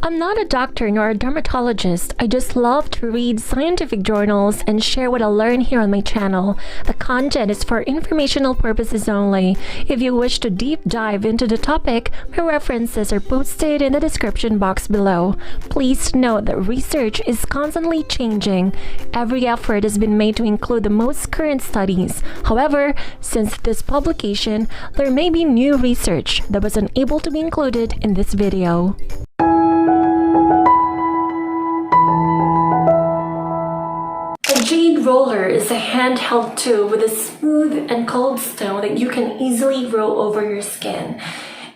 I'm not a doctor nor a dermatologist. I just love to read scientific journals and share what I learn here on my channel. The content is for informational purposes only. If you wish to deep dive into the topic, my references are posted in the description box below. Please note that research is constantly changing. Every effort has been made to include the most current studies. However, since this publication, there may be new research that was unable to be included in this video. A jade roller is a handheld tool with a smooth and cold stone that you can easily roll over your skin.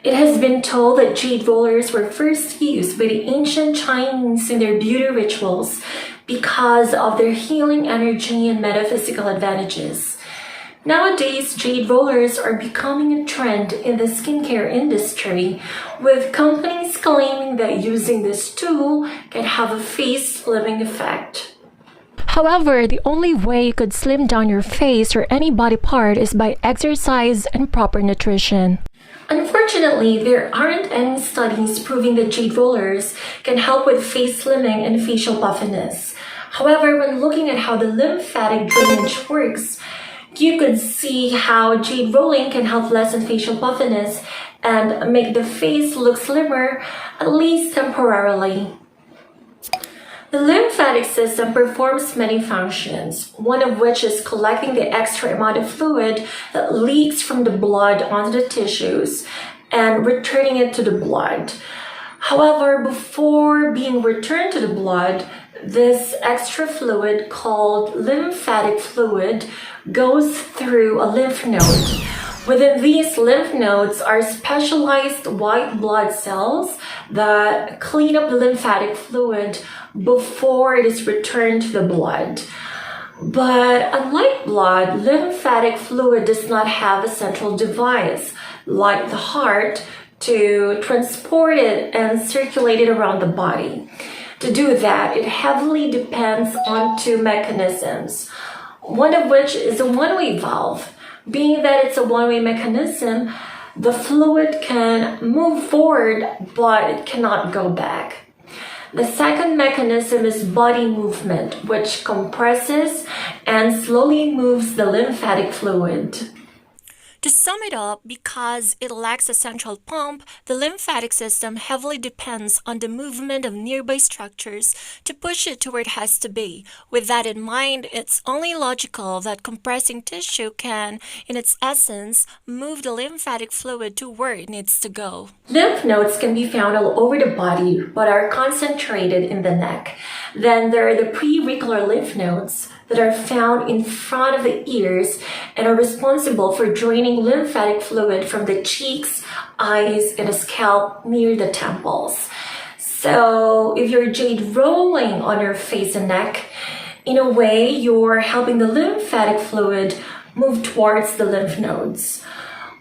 It has been told that jade rollers were first used by the ancient Chinese in their beauty rituals because of their healing energy and metaphysical advantages. Nowadays, jade rollers are becoming a trend in the skincare industry, with companies claiming that using this tool can have a face slimming effect. However, the only way you could slim down your face or any body part is by exercise and proper nutrition. Unfortunately, there aren't any studies proving that jade rollers can help with face slimming and facial puffiness. However, when looking at how the lymphatic drainage works, you could see how jade rolling can help lessen facial puffiness and make the face look slimmer, at least temporarily. The lymphatic system performs many functions, one of which is collecting the extra amount of fluid that leaks from the blood onto the tissues and returning it to the blood. However, before being returned to the blood, this extra fluid, called lymphatic fluid, goes through a lymph node. Within these lymph nodes are specialized white blood cells that clean up the lymphatic fluid before it is returned to the blood. But unlike blood, lymphatic fluid does not have a central device, like the heart, to transport it and circulate it around the body. To do that, it heavily depends on two mechanisms, one of which is a one-way valve. Being that it's a one-way mechanism, the fluid can move forward, but it cannot go back. The second mechanism is body movement, which compresses and slowly moves the lymphatic fluid. To sum it up, because it lacks a central pump, the lymphatic system heavily depends on the movement of nearby structures to push it to where it has to be. With that in mind, it's only logical that compressing tissue can, in its essence, move the lymphatic fluid to where it needs to go. Lymph nodes can be found all over the body, but are concentrated in the neck. Then there are the preauricular lymph nodes that are found in front of the ears and are responsible for draining lymphatic fluid from the cheeks, eyes, and the scalp near the temples. So if you're jade rolling on your face and neck, in a way you're helping the lymphatic fluid move towards the lymph nodes.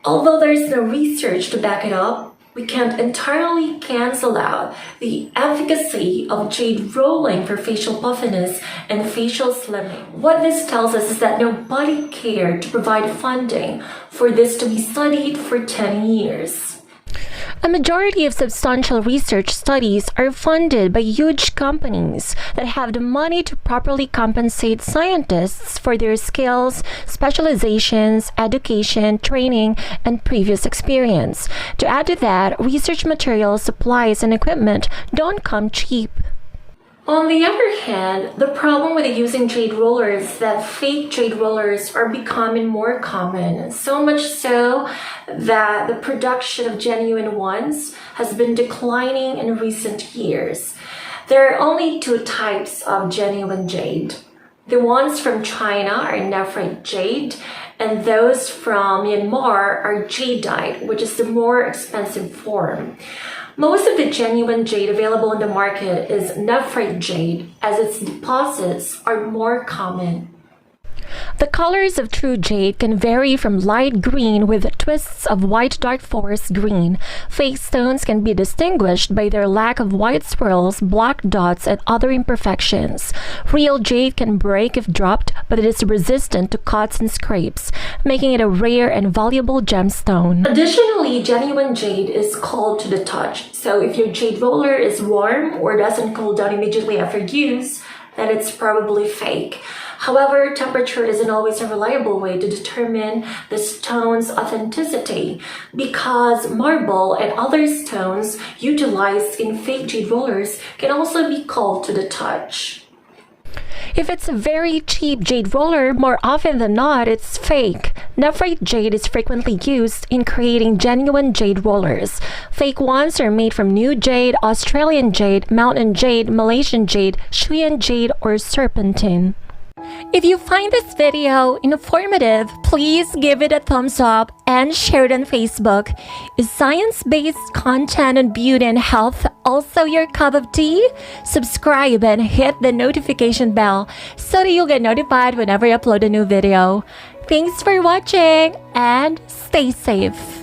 Although there's no research to back it up, we can't entirely cancel out the efficacy of jade rolling for facial puffiness and facial slimming. What this tells us is that nobody cared to provide funding for this to be studied for 10 years. A majority of substantial research studies are funded by huge companies that have the money to properly compensate scientists for their skills, specializations, education, training, and previous experience. To add to that, research materials, supplies, and equipment don't come cheap. On the other hand, the problem with using jade rollers is that fake jade rollers are becoming more common, so much so that the production of genuine ones has been declining in recent years. There are only two types of genuine jade. The ones from China are nephrite jade, and those from Myanmar are jadeite, which is the more expensive form. Most of the genuine jade available in the market is nephrite jade, as its deposits are more common. The colors of true jade can vary from light green with twists of white dark forest green. Fake stones can be distinguished by their lack of white swirls, black dots, and other imperfections. Real jade can break if dropped, but it is resistant to cuts and scrapes, making it a rare and valuable gemstone. Additionally, genuine jade is cold to the touch, so if your jade roller is warm or doesn't cool down immediately after use, then it's probably fake. However, temperature isn't always a reliable way to determine the stone's authenticity because marble and other stones utilized in fake jade rollers can also be cold to the touch. If it's a very cheap jade roller, more often than not, it's fake. Nephrite jade is frequently used in creating genuine jade rollers. Fake ones are made from new jade, Australian jade, mountain jade, Malaysian jade, Shuyan jade, or serpentine. If you find this video informative, please give it a thumbs up and share it on Facebook. Is science-based content on beauty and health also your cup of tea? Subscribe and hit the notification bell so that you'll get notified whenever I upload a new video. Thanks for watching and stay safe.